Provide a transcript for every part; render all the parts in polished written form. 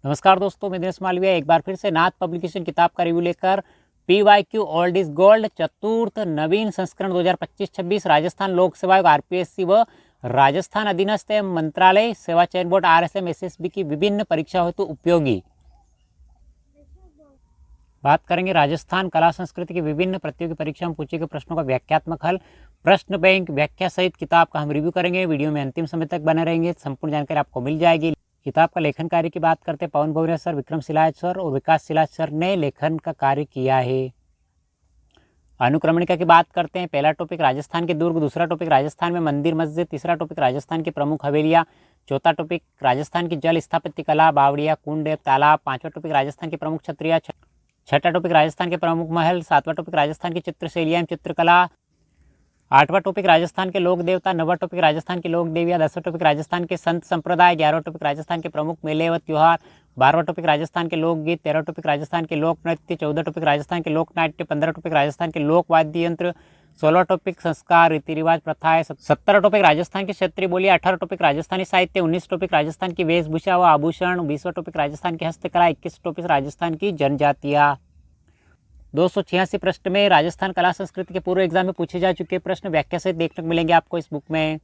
नमस्कार दोस्तों, मैं दिनेश मालविया एक बार फिर से नाथ पब्लिकेशन किताब का रिव्यू लेकर PYQ ओल्ड इज गोल्ड चतुर्थ नवीन संस्करण 2025-26 राजस्थान लोक सेवा आयोग RPSC व राजस्थान अधीनस्थ मंत्रालय सेवा चयन बोर्ड RSM SSB की विभिन्न परीक्षा हेतु उपयोगी। बात करेंगे राजस्थान कला संस्कृति की विभिन्न प्रतियोगी परीक्षा में पूछे गए प्रश्नों का व्याख्यात्मक हल, प्रश्न बैंक व्याख्या सहित किताब का हम रिव्यू करेंगे। वीडियो में अंतिम समय तक बने रहेंगे, संपूर्ण जानकारी आपको मिल जाएगी। किताब का लेखन कार्य की बात करते हैं, पवन भवरिया सर, विक्रम सिलाज सर और विकास सिलाज सर ने लेखन का कार्य किया है। अनुक्रमणिका की बात करते हैं, पहला टॉपिक राजस्थान के दुर्ग, दूसरा टॉपिक राजस्थान में मंदिर मस्जिद, तीसरा टॉपिक राजस्थान की प्रमुख हवेलियाँ, चौथा टॉपिक राजस्थान की जल स्थापत्य कला, बावड़िया, कुंड, तालाब, पांचवा टॉपिक राजस्थान की प्रमुख छतरियाँ, छठा टॉपिक राजस्थान के प्रमुख महल, सातवां टॉपिक राजस्थान की चित्रशैलियाँ एवं चित्रकला, आठवां टॉपिक राजस्थान के लोक देवता, नौवां टॉपिक राजस्थान की लोक देवियाँ, दसवां टॉपिक राजस्थान के संत संप्रदाय, 11वां टॉपिक राजस्थान के प्रमुख मेले व त्योहार, 12वां टॉपिक राजस्थान के लोकगीत, 13वां टॉपिक राजस्थान के लोक नृत्य, 14वां टॉपिक राजस्थान के लोक नाट्य, 15वां टॉपिक राजस्थान के लोक वाद्य यंत्र, 16वां टॉपिक संस्कार रीति रिवाज प्रथाएं, 17वां टॉपिक राजस्थान की क्षेत्रीय बोली, 18वां टॉपिक राजस्थानी साहित्य, 19वां टॉपिक राजस्थान की वेशभूषा व आभूषण, 20वां टॉपिक राजस्थान की हस्तकला, 21वां टॉपिक राजस्थान की जनजातियाँ। 286 प्रश्न में राजस्थान कला संस्कृति के पूर्व एग्जाम में पूछे जा चुके प्रश्न व्याख्या से देखने को मिलेंगे आपको इस बुक में।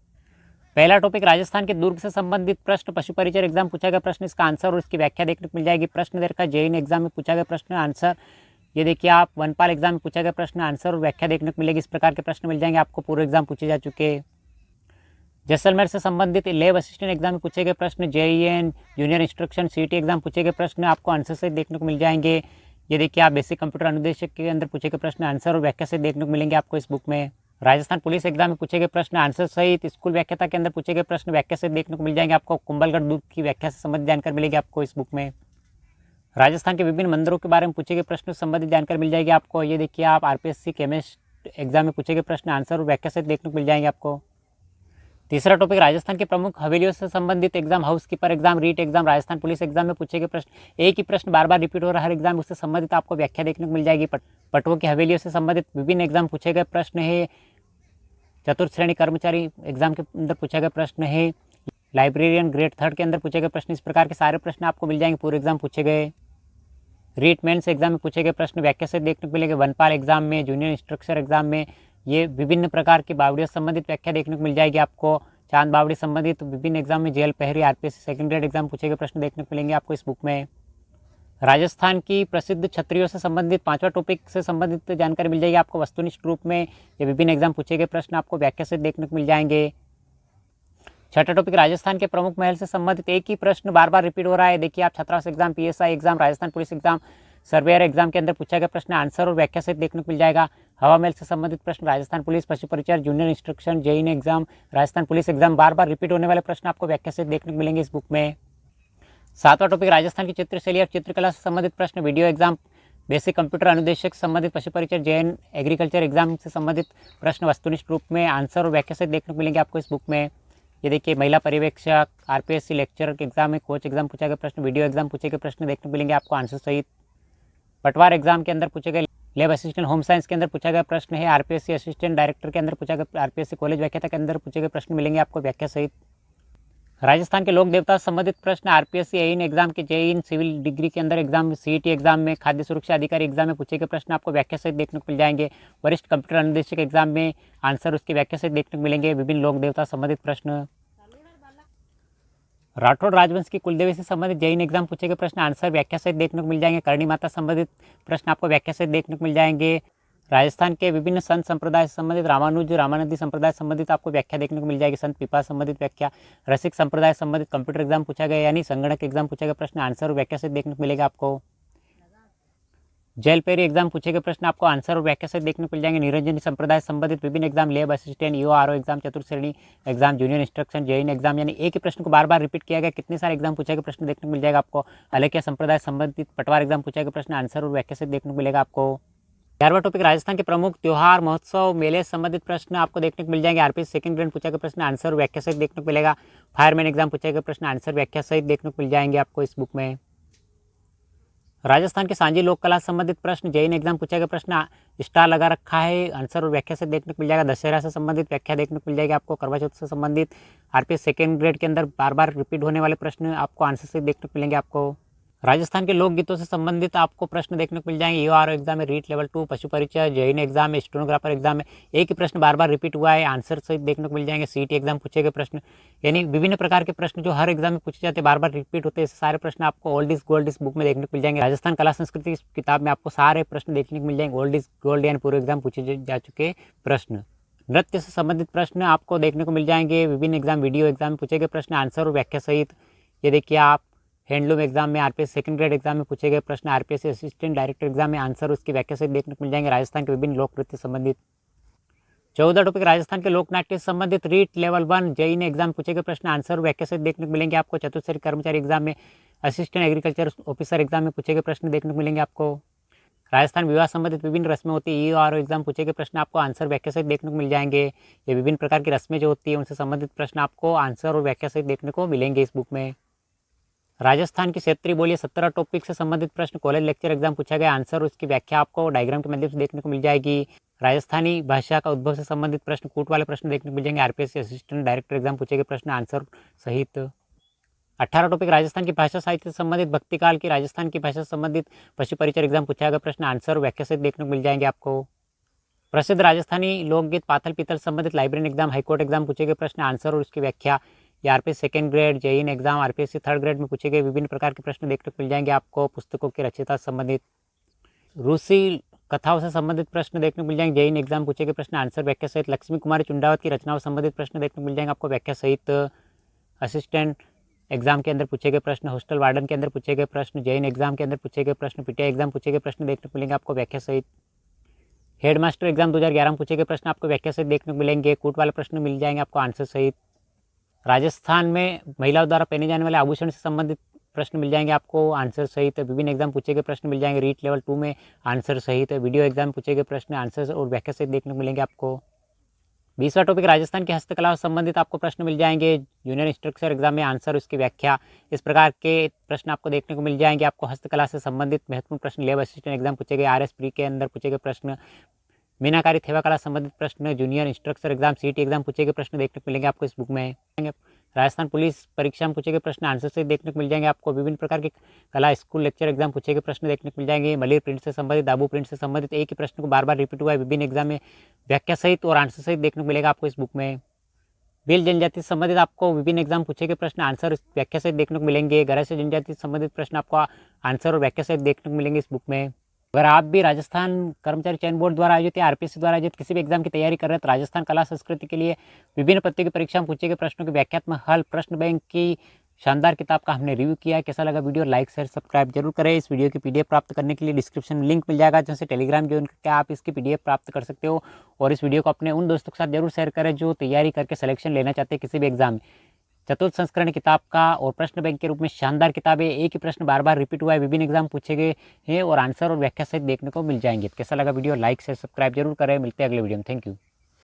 पहला टॉपिक राजस्थान के दुर्ग से संबंधित प्रश्न, पशु परिचय एग्जाम पूछा गया प्रश्न, इसका आंसर और इसकी व्याख्या देखने को मिल जाएगी। प्रश्न देखा JEE एग्जाम में पूछा गया प्रश्न, आंसर ये देखिए आप, वनपाल एग्जाम में पूछा गया प्रश्न, आंसर और व्याख्या देखने को मिलेगी। इस प्रकार के प्रश्न मिल जाएंगे आपको, पूर्व एग्जाम पूछे जा चुके। जैसलमेर से संबंधित लैब असिस्टेंट एग्जाम में पूछे गए प्रश्न, JEN junior instruction CET exam पूछे गए प्रश्न आपको आंसर से देखने को मिल जाएंगे। ये देखिए आप, बेसिक कंप्यूटर अनुदेशक के अंदर पूछे गए प्रश्न, आंसर और व्याख्या से देखने को मिलेंगे आपको इस बुक में। राजस्थान पुलिस एग्जाम में पूछे गए प्रश्न, आंसर सहित स्कूल व्याख्याता के अंदर पूछे गए प्रश्न व्याख्या से देखने को मिल जाएंगे आपको। कुंभलगढ़ दुर्ग की व्याख्या से संबंधित जानकारी मिलेगी आपको इस बुक में। राजस्थान के विभिन्न मंदिरों के बारे में पूछे गए प्रश्न संबंधित जानकारी मिल जाएगी आपको। ये देखिए आप, RPSC केमिस्ट एग्जाम में पूछे गए प्रश्न, आंसर और व्याख्या से देखने को मिल जाएंगे आपको। तीसरा टॉपिक राजस्थान के प्रमुख हवेलियों से संबंधित exam, house keeper exam, REET exam, Rajasthan police exam में पूछे गए प्रश्न, एक ही प्रश्न बार बार रिपीट हो रहा है हर एग्जाम, उससे संबंधित आपको व्याख्या देखने को मिल जाएगी। पटवों की हवेलियों से संबंधित विभिन्न एग्जाम पूछे गए प्रश्न है। चतुर्थ श्रेणी कर्मचारी एग्जाम के अंदर पूछा गया प्रश्न है। लाइब्रेरियन ग्रेड 3 के अंदर पूछे गए प्रश्न, इस प्रकार के सारे प्रश्न आपको मिल जाएंगे, पूरे एग्जाम पूछे गए। रीट मेंस एग्जाम में पूछे गए प्रश्न व्याख्या से देखने को मिलेंगे। वनपाल एग्जाम में, जूनियर इंस्ट्रक्टर एग्जाम में ये विभिन्न प्रकार की बावड़ियों संबंधित व्याख्या देखने को मिल जाएगी आपको। चांद बावड़ी संबंधित विभिन्न एग्जाम में, जेल पहरी, RPSC सेकंड ग्रेड एग्जाम पूछे गए प्रश्न देखने को मिलेंगे आपको इस बुक में। राजस्थान की प्रसिद्ध छतरियों से संबंधित पांचवा टॉपिक से संबंधित जानकारी मिल जाएगी आपको वस्तुनिष्ठ रूप में। ये विभिन्न एग्जाम पूछे गए प्रश्न आपको व्याख्या से देखने को मिल जाएंगे। छठा टॉपिक राजस्थान के प्रमुख महल से संबंधित एक ही प्रश्न बार बार रिपीट हो रहा है। देखिए आप, छात्रावास exam, PSI exam, Rajasthan police exam, surveyor exam के अंदर पूछा गया प्रश्न, आंसर और व्याख्या से देखने को मिल जाएगा। हवा महल से संबंधित प्रश्न, राजस्थान पुलिस, पशु परिचय, junior instruction, JEE exam, Rajasthan police exam, बार बार रिपीट होने वाले प्रश्न आपको व्याख्या से देखने को मिलेंगे इस बुक में। सातवां टॉपिक राजस्थान की चित्रशैली और चित्रकला से संबंधित प्रश्न, वीडियो एग्जाम, बेसिक कंप्यूटर अनुदेशक संबंधित, पशु परिचय, JN एग्रीकल्चर एग्जाम से संबंधित प्रश्न वस्तुनिष्ठ रूप में, आंसर और व्याख्या से देखने को मिलेंगे आपको इस बुक में। ये देखिए, महिला पर्यवेक्षक, RPSC लेक्चर के एग्जाम में, कोच एग्जाम पूछा गया प्रश्न, वीडियो एग्जाम पूछे गए प्रश्न देखने को मिलेंगे आपको आंसर सहित। पटवार एग्जाम के अंदर पूछे गए, लैब असिस्टेंट होम साइंस के अंदर पूछा गया प्रश्न है। RPSC असिस्टेंट डायरेक्टर के अंदर पूछा गया, RPSC कॉलेज व्याख्याता के अंदर पूछे गए प्रश्न मिलेंगे आपको व्याख्या सहित। राजस्थान के लोक देवता संबंधित प्रश्न, RPSC AIN एग्जाम के, JEE सिविल डिग्री के अंदर एग्जाम, CET एग्जाम में, खाद्य सुरक्षा अधिकारी एग्जाम में पूछे गए प्रश्न आपको व्याख्या सहित देखने को मिल जाएंगे। वरिष्ठ कंप्यूटर अनुदेशक एग्जाम में आंसर उसकी व्याख्या सहित देखने को मिलेंगे। विभिन्न लोक देवता संबंधित प्रश्न, राठौड़ राजवंश की कुलदेवी से संबंधित JEE एग्जाम पूछे गए प्रश्न, आंसर व्याख्या सहित देखने को मिल जाएंगे। करणी माता संबंधित प्रश्न आपको व्याख्या सहित देखने को मिल जाएंगे। राजस्थान के विभिन्न संत संप्रदाय से संबंधित, रामानुज रामानंदी संप्रदाय संबंधित आपको व्याख्या देखने को मिल जाएगी। संत पिपा संबंधित व्याख्या, रसिक संप्रदाय संबंधित कंप्यूटर एग्जाम पूछा गया, यानी संगणक एग्जाम पूछा गया प्रश्न, आंसर और व्याख्या सहित देखने को मिलेगा आपको। जेल पेरी एग्जाम पूछे गए प्रश्न आपको आंसर और व्याख्या से देखने को मिल जाएंगे। निरंजनी संप्रदाय संबंधित विभिन्न exam, lab assistant, EO exam, चतुर्थ श्रेणी exam, junior instruction, JEE exam, यानी एक ही प्रश्न को बार बार रिपीट किया गया, कितने सारे एग्जाम पूछे गए प्रश्न देखने को मिल जाएगा आपको। अलेकिया संप्रदाय संबंधित पटवार एग्जाम पूछा गया प्रश्न, आंसर और व्याख्या से देखने को मिलेगा आपको। 11वां टॉपिक राजस्थान के प्रमुख त्योहार, महोत्सव, मेले संबंधित प्रश्न आपको देखने को मिल जाएंगे। RPSC सेकंड ग्रेड पूछा गया प्रश्न, आंसर और व्याख्या सहित देखने को मिलेगा। फायरमैन एग्जाम पूछा गया प्रश्न, आंसर व्याख्या सहित देखने को मिल जाएंगे आपको इस बुक में। राजस्थान के सांझी लोक कला संबंधित प्रश्न, JEE एग्जाम पूछा गया प्रश्न, स्टार लगा रखा है, आंसर और व्याख्या से देखने को मिल जाएगा। दशहरा से संबंधित व्याख्या देखने को मिल जाएगी आपको। करवा चौथ से संबंधित RPSC सेकंड ग्रेड के अंदर बार बार रिपीट होने वाले प्रश्न आपको आंसर से देखने को मिलेंगे आपको। राजस्थान के लोकगीतों से संबंधित आपको प्रश्न देखने को मिल जाएंगे। यूआरओ एग्जाम में, रीट लेवल 2, पशु परिचय, जैन एग्जाम में, स्टेनोग्राफर एग्जाम में एक ही प्रश्न बार बार रिपीट हुआ है, आंसर सहित देखने को मिल जाएंगे। सीटी एग्जाम पूछे गए प्रश्न, यानी विभिन्न प्रकार के प्रश्न जो हर एग्जाम में पूछे जाते हैं, बार बार रिपीट होते हैं, सारे प्रश्न आपको ओल्ड इज गोल्ड इस बुक में देखने को मिल जाएंगे। राजस्थान कला संस्कृति इस किताब में आपको सारे प्रश्न देखने को मिल जाएंगे। ओल्ड इज गोल्ड यानी पूरे एग्जाम पूछे जा चुके प्रश्न। नृत्य से संबंधित प्रश्न आपको देखने को मिल जाएंगे। विभिन्न एग्जाम, वीडियो एग्जाम में पूछे गए प्रश्न, आंसर और व्याख्या सहित। ये देखिए आप, हैंडलूम एग्जाम में, आरपीएस सेकंड ग्रेड एग्जाम में पूछे गए प्रश्न, आरपीएस असिस्टेंट डायरेक्टर एग्जाम में आंसर उसकी व्याख्या सहित देखने को मिल जाएंगे। राजस्थान के विभिन्न लोक नृत्य संबंधित 14 टॉपिक राजस्थान के लोक नाट्य से संबंधित। रीट लेवल 1 जेईई एग्जाम पूछे गए प्रश्न, आंसर और व्याख्या सहित देखने को मिलेंगे आपको। चतुस्तरीय कर्मचारी एग्जाम में, असिस्टेंट एग्रीकल्चर ऑफिसर एग्जाम में पूछे गए प्रश्न देखने को मिलेंगे आपको। राजस्थान विवाह संबंधित विभिन्न रस्में होती है, ईओआरओ एग्जाम पूछे गए प्रश्न आपको आंसर व्याख्या सहित देखने को मिल जाएंगे। ये विभिन्न प्रकार की रस्में जो होती है उनसे संबंधित प्रश्न आपको आंसर और व्याख्या सहित देखने को मिलेंगे इस बुक में। राजस्थान की क्षेत्रीय बोली 17 टॉपिक से संबंधित प्रश्न कॉलेज लेक्चर एग्जाम पूछा गया, आंसर उसकी व्याख्या आपको डायग्राम के माध्यम से देखने को मिल जाएगी। राजस्थानी भाषा का उद्भव से संबंधित प्रश्न, कूट वाले प्रश्न देखने को मिल जाएंगे। आरपीएस असिस्टेंट डायरेक्टर एग्जाम पूछे गए प्रश्न, आंसर सहित। 18 टॉपिक राजस्थान की भाषा साहित्य से संबंधित, भक्ति काल की राजस्थान की भाषा से संबंधित पशु परिचय एग्जाम पूछा गया प्रश्न, आंसर और व्याख्या सहित देखने को मिल जाएंगे आपको। प्रसिद्ध राजस्थानी लोकगीत पाथल पीतल संबंधित लाइब्रेरी एग्जाम, हाईकोर्ट एग्जाम पूछे गए प्रश्न, आंसर और उसकी व्याख्या। या RPS second grade, JEE exam, RPS third grade में पूछे गए विभिन्न प्रकार के प्रश्न देखने को मिल जाएंगे आपको। पुस्तकों की रचयिता से संबंधित, रूसी कथाओं से संबंधित प्रश्न देखने को मिल जाएंगे। जेईई एग्जाम पूछे गए प्रश्न, आंसर व्याख्या सहित। लक्ष्मी कुमारी चुंडावत की रचनाओं से संबंधित प्रश्न देखने को मिल जाएंगे आपको, व्याख्या सहित। असिस्टेंट एग्जाम के अंदर पूछे गए प्रश्न, हॉस्टल वार्डन के अंदर पूछे गए प्रश्न, जेईई एग्जाम के अंदर पूछे गए प्रश्न, पीटीआई एग्जाम पूछे गए प्रश्न देखने को मिलेंगे आपको, व्याख्या सहित। हेडमास्टर एग्जाम 2011 में पूछे गए प्रश्न आपको व्याख्या सहित देखने को मिलेंगे। कूट वाले प्रश्न मिल जाएंगे आपको आंसर सहित। राजस्थान में महिलाओं द्वारा पहने जाने वाले आभूषण से संबंधित प्रश्न मिल जाएंगे आपको, आंसर सहित। विभिन्न एग्जाम पूछे गए प्रश्न मिल जाएंगे रीट लेवल 2 में, आंसर सहित। वीडियो एग्जाम पूछे गए प्रश्न, आंसर और व्याख्या सहित देखने को मिलेंगे आपको। 20वां टॉपिक राजस्थान की हस्तकला से संबंधित आपको प्रश्न मिल जाएंगे। जूनियर इंस्ट्रक्टर एग्जाम में, आंसर उसकी व्याख्या। इस प्रकार के प्रश्न आपको देखने को मिल जाएंगे आपको। हस्तकला से संबंधित महत्वपूर्ण प्रश्न लैब असिस्टेंट एग्जाम पूछे गए, आरएस प्री के अंदर पूछे गए प्रश्न। मीनाकारी थेवा कला संबंधित प्रश्न, जूनियर इंस्ट्रक्टर एग्जाम, सीटी एग्जाम पूछे गए प्रश्न देखने को मिलेंगे आपको इस बुक में। राजस्थान पुलिस परीक्षा में पूछे गए प्रश्न, आंसर से देखने को मिल जाएंगे आपको। विभिन्न प्रकार के कला स्कूल लेक्चर एग्जाम पूछे गए प्रश्न देखने को मिल जाएंगे। मलिर प्रिंट से संबंधित, दाबू प्रिंट से संबंधित एक ही प्रश्न को बार बार रिपीट हुआ है, विभिन्न एग्जाम में व्याख्या सहित और आंसर सहित देखने को मिलेगा आपको इस बुक में। भील जनजाति से संबंधित आपको विभिन्न एग्जाम पूछे गए प्रश्न, आंसर व्याख्या सहित देखने को मिलेंगे। गरज जनजाति से संबंधित प्रश्न आपको आंसर और व्याख्या सहित देखने को मिलेंगे इस बुक में। अगर आप भी राजस्थान कर्मचारी चयन बोर्ड द्वारा आयोजित या आरपीएससी द्वारा आयोजित किसी भी एग्जाम की तैयारी कर रहे हैं तो राजस्थान कला संस्कृति के लिए विभिन्न प्रतियोगी परीक्षा में पूछे गए प्रश्नों के व्याख्यात्मक हल, प्रश्न बैंक की शानदार किताब का हमने रिव्यू किया है। कैसा लगा वीडियो, लाइक शेयर सब्सक्राइब जरूर करें। इस वीडियो की पीडीएफ प्राप्त करने के लिए डिस्क्रिप्शन में लिंक मिल जाएगा, जैसे टेलीग्राम ज्वाइन करके आप इसकी पीडीएफ प्राप्त कर सकते हो। और इस वीडियो को अपने उन दोस्तों के साथ जरूर शेयर करें जो तैयारी करके सिलेक्शन लेना चाहते हैं किसी भी एग्जाम में। चतुर्थ संस्करण किताब का और प्रश्न बैंक के रूप में शानदार किताब है। एक ही प्रश्न बार बार रिपीट हुआ है, विभिन्न एग्जाम पूछे गए हैं और आंसर और व्याख्या सहित देखने को मिल जाएंगे। कैसा लगा वीडियो, लाइक शेयर सब्सक्राइब जरूर करें। मिलते हैं अगले वीडियो में। Thank you.